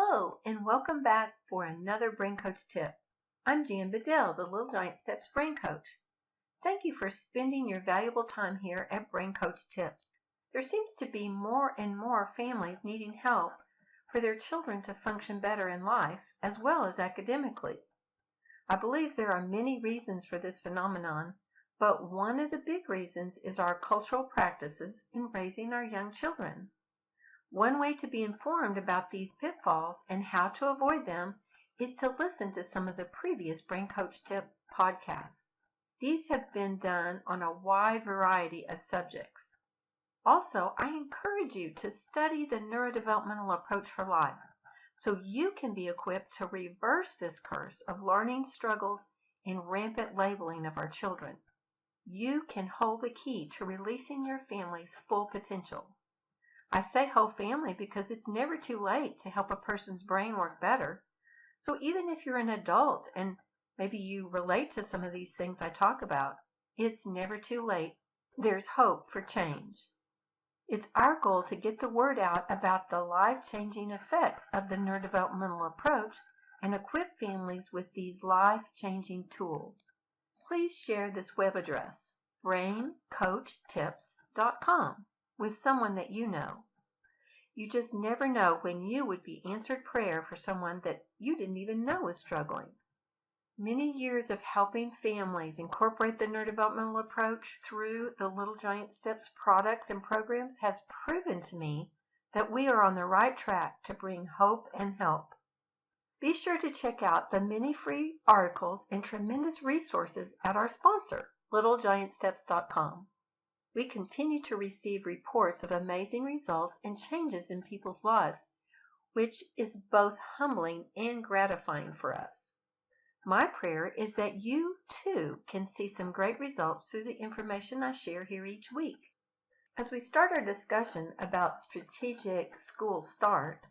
Hello, and welcome back for another Brain Coach tip. I'm Jan Bedell, the Little Giant Steps Brain Coach. Thank you for spending your valuable time here at Brain Coach Tips. There seems to be more and more families needing help for their children to function better in life as well as academically. I believe there are many reasons for this phenomenon, but one of the big reasons is our cultural practices in raising our young children. One way to be informed about these pitfalls and how to avoid them is to listen to some of the previous Brain Coach Tip podcasts. These have been done on a wide variety of subjects. Also, I encourage you to study the neurodevelopmental approach for life so you can be equipped to reverse this curse of learning struggles and rampant labeling of our children. You can hold the key to releasing your family's full potential. I say whole family because it's never too late to help a person's brain work better. So even if you're an adult and maybe you relate to some of these things I talk about, it's never too late. There's hope for change. It's our goal to get the word out about the life-changing effects of the neurodevelopmental approach and equip families with these life-changing tools. Please share this web address, braincoachtips.com, with someone that you know. You just never know when you would be answered prayer for someone that you didn't even know was struggling. Many years of helping families incorporate the neurodevelopmental approach through the Little Giant Steps products and programs has proven to me that we are on the right track to bring hope and help. Be sure to check out the many free articles and tremendous resources at our sponsor, littlegiantsteps.com. We continue to receive reports of amazing results and changes in people's lives, which is both humbling and gratifying for us. My prayer is that you, too, can see some great results through the information I share here each week. As we start our discussion about strategic school start,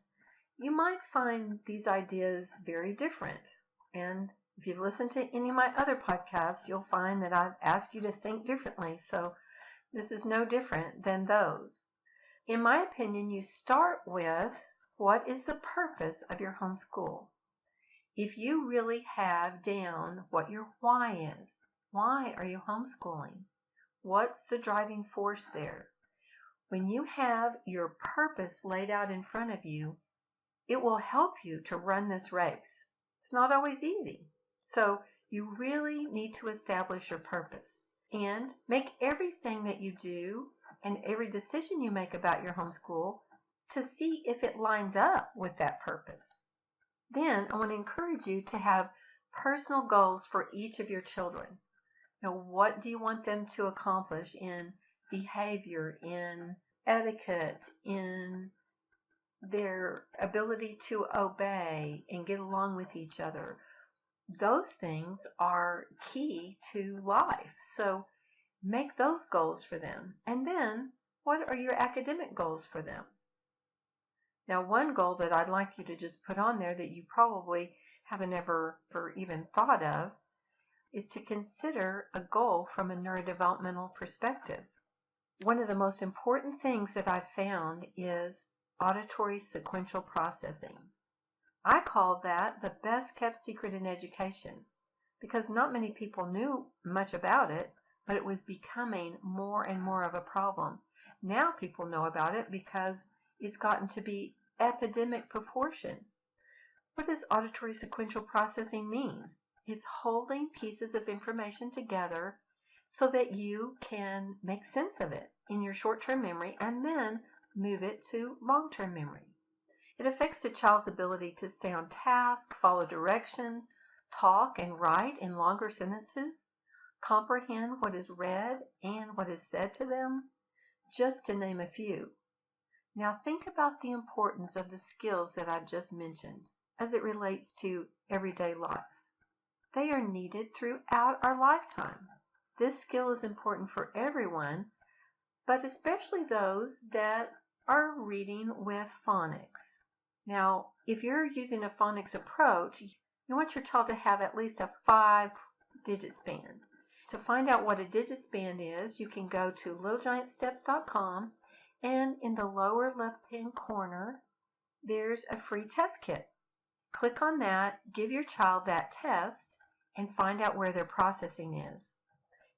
you might find these ideas very different. And if you've listened to any of my other podcasts, you'll find that I've asked you to think differently. So this is no different than those. In my opinion, you start with what is the purpose of your homeschool? If you really have down what your why is, why are you homeschooling? What's the driving force there? When you have your purpose laid out in front of you, it will help you to run this race. It's not always easy. So you really need to establish your purpose and make everything that you do and every decision you make about your homeschool to see if it lines up with that purpose. Then I want to encourage you to have personal goals for each of your children. Now, what do you want them to accomplish in behavior, in etiquette, in their ability to obey and get along with each other? Those things are key to life. So make those goals for them. And then what are your academic goals for them? Now, one goal that I'd like you to just put on there that you probably haven't ever even thought of is to consider a goal from a neurodevelopmental perspective. One of the most important things that I've found is auditory sequential processing. I call that the best kept secret in education because not many people knew much about it, but it was becoming more and more of a problem. Now people know about it because it's gotten to be epidemic proportion. What does auditory sequential processing mean? It's holding pieces of information together so that you can make sense of it in your short-term memory and then move it to long-term memory. It affects the child's ability to stay on task, follow directions, talk and write in longer sentences, comprehend what is read and what is said to them, just to name a few. Now think about the importance of the skills that I've just mentioned as it relates to everyday life. They are needed throughout our lifetime. This skill is important for everyone, but especially those that are reading with phonics. Now, if you're using a phonics approach, you want your child to have at least a 5-digit span. To find out what a digit span is, you can go to littlegiantsteps.com and in the lower left-hand corner, there's a free test kit. Click on that, give your child that test, and find out where their processing is.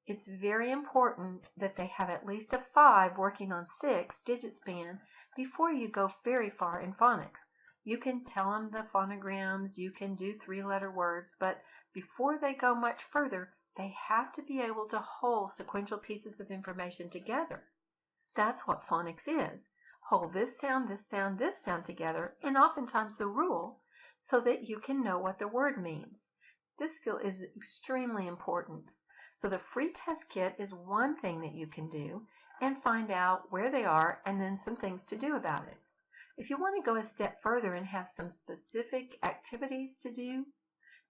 It's very important that they have at least a 5 working on 6-digit span before you go very far in phonics. You can tell them the phonograms, you can do 3-letter words, but before they go much further, they have to be able to hold sequential pieces of information together. That's what phonics is. Hold this sound, this sound, this sound together, and oftentimes the rule, so that you can know what the word means. This skill is extremely important. So the free test kit is one thing that you can do and find out where they are and then some things to do about it. If you want to go a step further and have some specific activities to do,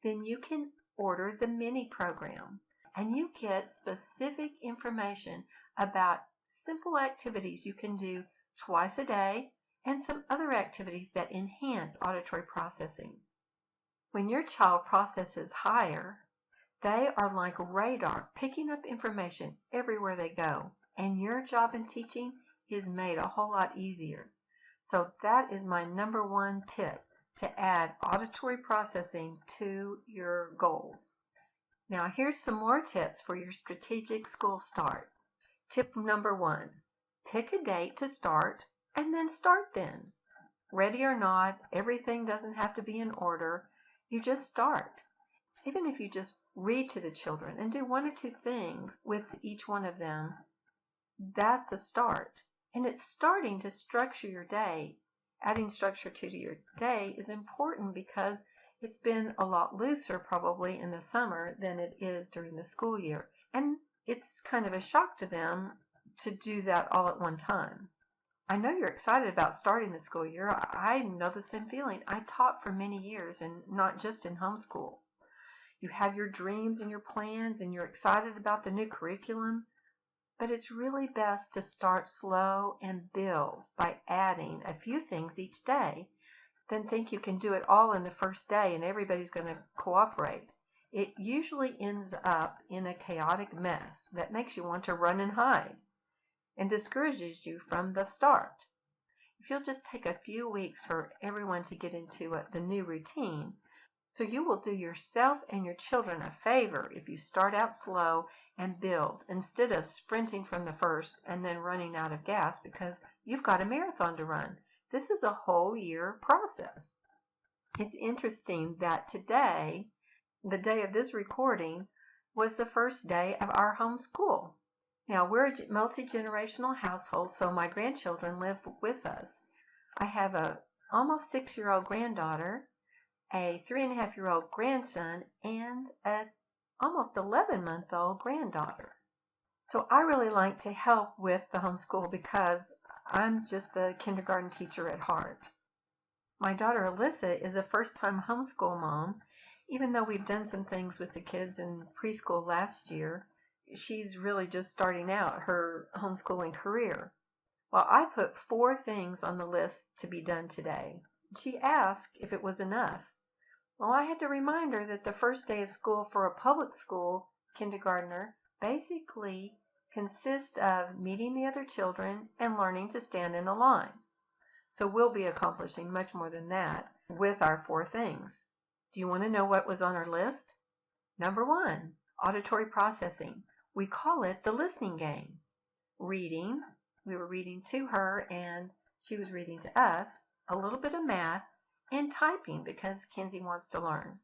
then you can order the mini program and you get specific information about simple activities you can do twice a day and some other activities that enhance auditory processing. When your child processes higher, they are like radar, picking up information everywhere they go, and your job in teaching is made a whole lot easier. So that is my number 1 tip, to add auditory processing to your goals. Now here's some more tips for your strategic school start. Tip number 1, pick a date to start and then start then. Ready or not, everything doesn't have to be in order. You just start. Even if you just read to the children and do 1 or 2 things with each one of them, that's a start. And it's starting to structure your day. Adding structure to your day is important because it's been a lot looser probably in the summer than it is during the school year. And it's kind of a shock to them to do that all at one time. I know you're excited about starting the school year. I know the same feeling. I taught for many years and not just in homeschool. You have your dreams and your plans and you're excited about the new curriculum, but it's really best to start slow and build by adding a few things each day, then think you can do it all in the first day and everybody's going to cooperate. It usually ends up in a chaotic mess that makes you want to run and hide and discourages you from the start. If you'll just take a few weeks for everyone to get into the new routine, so you will do yourself and your children a favor if you start out slow and build instead of sprinting from the first and then running out of gas because you've got a marathon to run. This is a whole year process. It's interesting that today, the day of this recording, was the first day of our homeschool. Now, we're a multi-generational household, so my grandchildren live with us. I have a almost 6-year-old granddaughter, a 3.5-year-old grandson, and a almost 11-month-old granddaughter. So I really like to help with the homeschool because I'm just a kindergarten teacher at heart. My daughter Alyssa is a first-time homeschool mom. Even though we've done some things with the kids in preschool last year, she's really just starting out her homeschooling career. Well, I put 4 things on the list to be done today. She asked if it was enough. Well, I had to remind her that the first day of school for a public school kindergartner basically consists of meeting the other children and learning to stand in a line. So we'll be accomplishing much more than that with our 4 things. Do you want to know what was on our list? Number 1, auditory processing. We call it the listening game. Reading, we were reading to her and she was reading to us, a little bit of math, and typing because Kenzie wants to learn.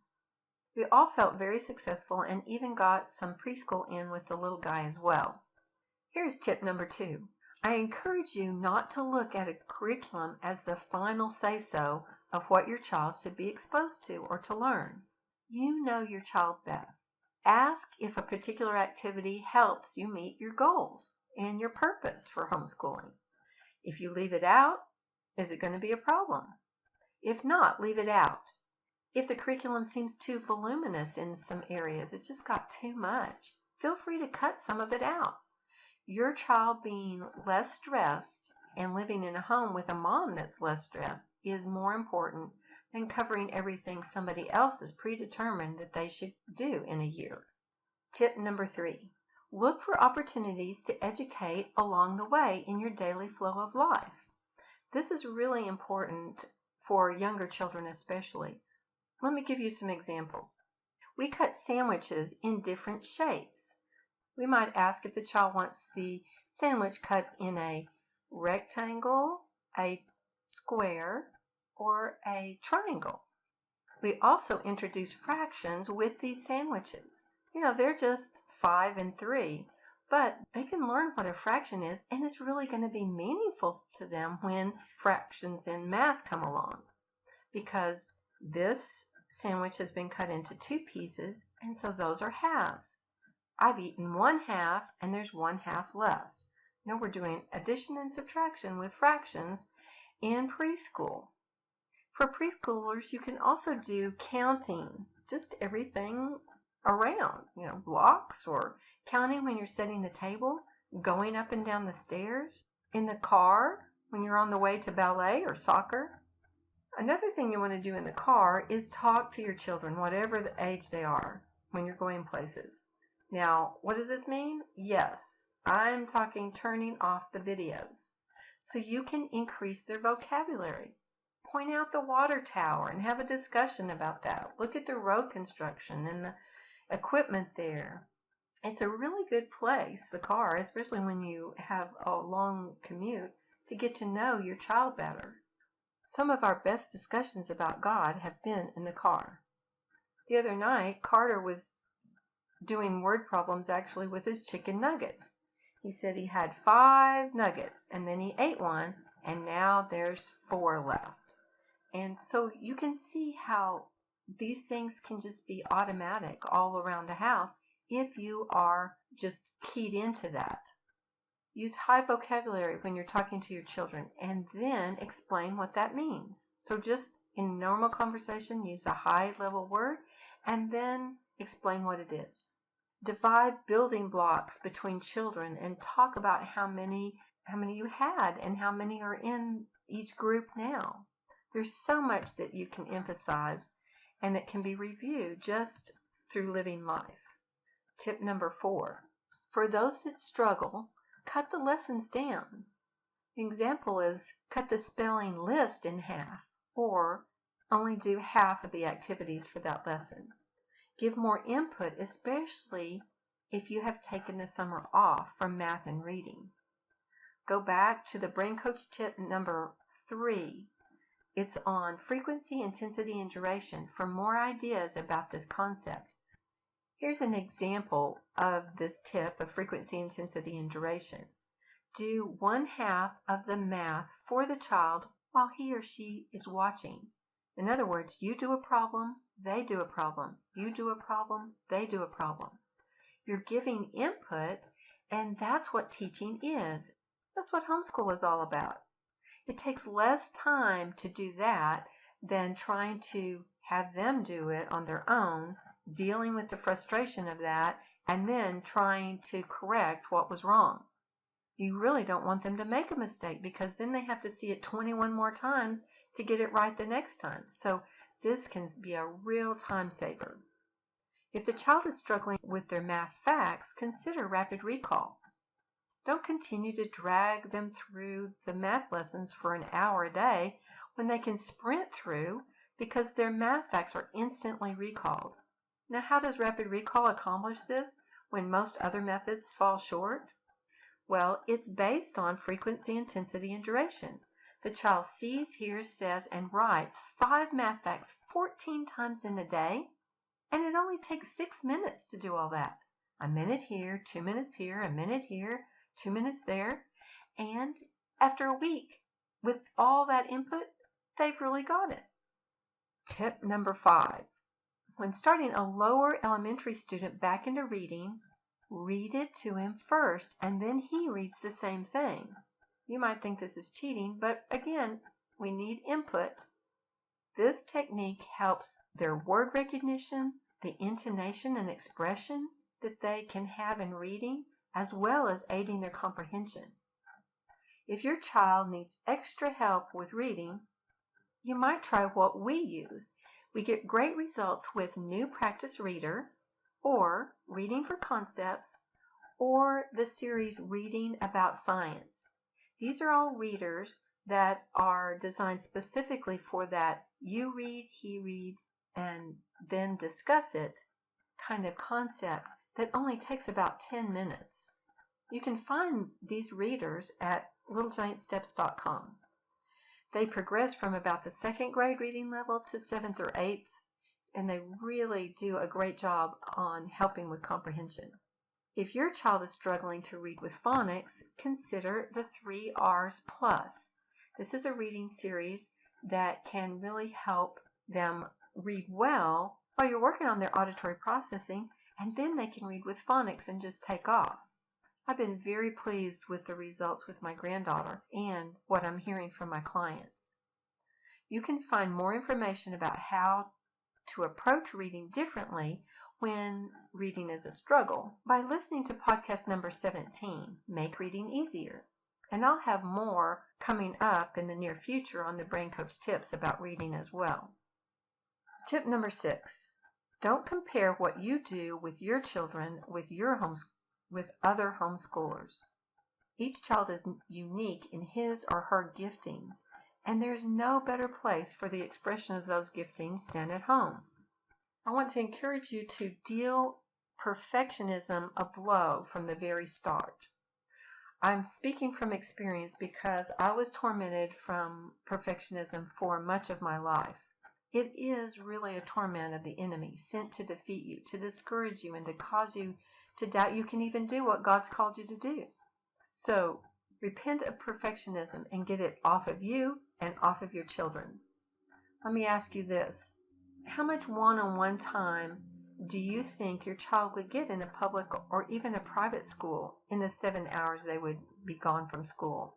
We all felt very successful and even got some preschool in with the little guy as well. Here's tip number 2. I encourage you not to look at a curriculum as the final say-so of what your child should be exposed to or to learn. You know your child best. Ask if a particular activity helps you meet your goals and your purpose for homeschooling. If you leave it out, is it going to be a problem? If not, leave it out. If the curriculum seems too voluminous in some areas, it's just got too much, feel free to cut some of it out. Your child being less stressed and living in a home with a mom that's less stressed is more important than covering everything somebody else is predetermined that they should do in a year. Tip number 3. Look for opportunities to educate along the way in your daily flow of life. This is really important for younger children especially. Let me give you some examples. We cut sandwiches in different shapes. We might ask if the child wants the sandwich cut in a rectangle, a square, or a triangle. We also introduce fractions with these sandwiches. They're just 5 and 3, but they can learn what a fraction is, and it's really going to be meaningful to them when fractions in math come along, because this sandwich has been cut into 2 pieces, and so those are halves. I've eaten 1/2, and there's 1/2 left. Now we're doing addition and subtraction with fractions in preschool. For preschoolers, you can also do counting, just everything around, blocks, or counting when you're setting the table, going up and down the stairs, in the car when you're on the way to ballet or soccer. Another thing you want to do in the car is talk to your children, whatever the age they are, when you're going places. Now, what does this mean? Yes, I'm talking turning off the videos so you can increase their vocabulary. Point out the water tower and have a discussion about that. Look at the road construction and the equipment there. It's a really good place, the car, especially when you have a long commute, to get to know your child better. Some of our best discussions about God have been in the car. The other night, Carter was doing word problems actually with his chicken nuggets. He said he had 5 nuggets, and then he ate one, and now there's 4 left. And so you can see how these things can just be automatic all around the house if you are just keyed into that. Use high vocabulary when you're talking to your children, and then explain what that means. So just in normal conversation, use a high-level word, and then explain what it is. Divide building blocks between children and talk about how many you had and how many are in each group now. There's so much that you can emphasize and that can be reviewed just through living life. Tip number 4. For those that struggle, cut the lessons down. An example is cut the spelling list in half, or only do half of the activities for that lesson. Give more input, especially if you have taken the summer off from math and reading. Go back to the Brain Coach tip number 3. It's on frequency, intensity, and duration for more ideas about this concept. Here's an example of this tip of frequency, intensity, and duration. Do 1/2 of the math for the child while he or she is watching. In other words, you do a problem, they do a problem. You do a problem, they do a problem. You're giving input, and that's what teaching is. That's what homeschool is all about. It takes less time to do that than trying to have them do it on their own, dealing with the frustration of that, and then trying to correct what was wrong. You really don't want them to make a mistake, because then they have to see it 21 more times to get it right the next time. So this can be a real time saver. If the child is struggling with their math facts, consider rapid recall. Don't continue to drag them through the math lessons for an hour a day when they can sprint through, because their math facts are instantly recalled. Now, how does rapid recall accomplish this when most other methods fall short? Well, it's based on frequency, intensity, and duration. The child sees, hears, says, and writes 5 math facts 14 times in a day, and it only takes 6 minutes to do all that. A minute here, 2 minutes here, a minute here, 2 minutes there, and after a week, with all that input, they've really got it. Tip number 5. When starting a lower elementary student back into reading, read it to him first, and then he reads the same thing. You might think this is cheating, but again, we need input. This technique helps their word recognition, the intonation and expression that they can have in reading, as well as aiding their comprehension. If your child needs extra help with reading, you might try what we use. We get great results with New Practice Reader, or Reading for Concepts, or the series Reading About Science. These are all readers that are designed specifically for that you read, he reads, and then discuss it kind of concept that only takes about 10 minutes. You can find these readers at littlegiantsteps.com. They progress from about the second grade reading level to 7th or 8th, and they really do a great job on helping with comprehension. If your child is struggling to read with phonics, consider the 3 R's Plus. This is a reading series that can really help them read well while you're working on their auditory processing, and then they can read with phonics and just take off. I've been very pleased with the results with my granddaughter and what I'm hearing from my clients. You can find more information about how to approach reading differently when reading is a struggle by listening to podcast number 17, Make Reading Easier. And I'll have more coming up in the near future on the Brain Coach tips about reading as well. Tip number 6, don't compare what you do with your children with other homeschoolers. Each child is unique in his or her giftings, and there's no better place for the expression of those giftings than at home. I want to encourage you to deal perfectionism a blow from the very start. I'm speaking from experience because I was tormented from perfectionism for much of my life. It is really a torment of the enemy sent to defeat you, to discourage you, and to cause you to doubt you can even do what God's called you to do. So repent of perfectionism and get it off of you and off of your children. Let me ask you this. How much one-on-one time do you think your child would get in a public or even a private school in the 7 hours they would be gone from school?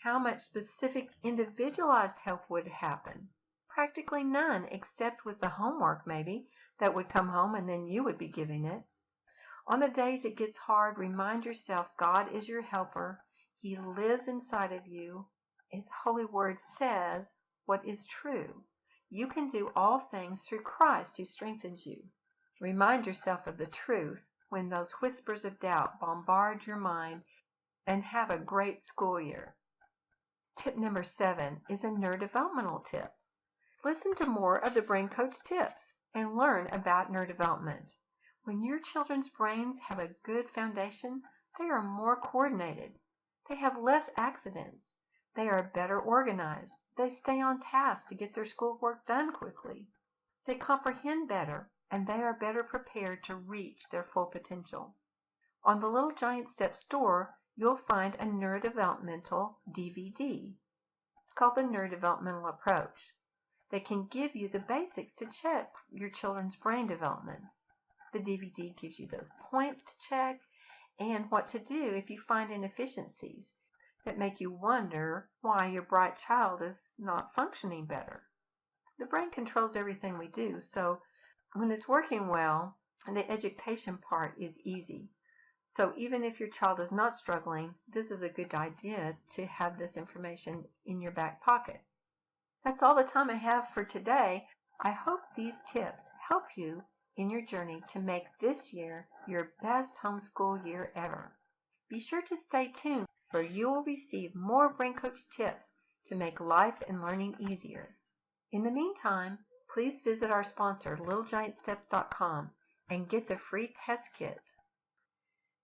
How much specific individualized help would happen? Practically none, except with the homework maybe that would come home and then you would be giving it. On the days it gets hard, remind yourself God is your helper. He lives inside of you. His holy word says what is true. You can do all things through Christ who strengthens you. Remind yourself of the truth when those whispers of doubt bombard your mind, and have a great school year. Tip number 7 is a neurodevelopmental tip. Listen to more of the Brain Coach tips and learn about neurodevelopment. When your children's brains have a good foundation, they are more coordinated. They have less accidents. They are better organized. They stay on task to get their schoolwork done quickly. They comprehend better, and they are better prepared to reach their full potential. On the Little Giant Steps store, you'll find a neurodevelopmental DVD. It's called the Neurodevelopmental Approach. They can give you the basics to check your children's brain development. The DVD gives you those points to check and what to do if you find inefficiencies that make you wonder why your bright child is not functioning better. The brain controls everything we do, so when it's working well, the education part is easy. So even if your child is not struggling, this is a good idea to have this information in your back pocket. That's all the time I have for today. I hope these tips help you in your journey to make this year your best homeschool year ever. Be sure to stay tuned, for you will receive more Brain Coach tips to make life and learning easier. In the meantime, please visit our sponsor, littlegiantsteps.com, and get the free test kit.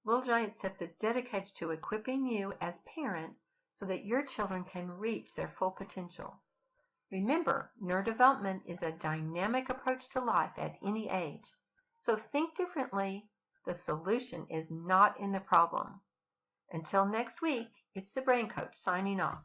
Little Giant Steps is dedicated to equipping you as parents so that your children can reach their full potential. Remember, neurodevelopment is a dynamic approach to life at any age. So think differently. The solution is not in the problem. Until next week, it's the Brain Coach signing off.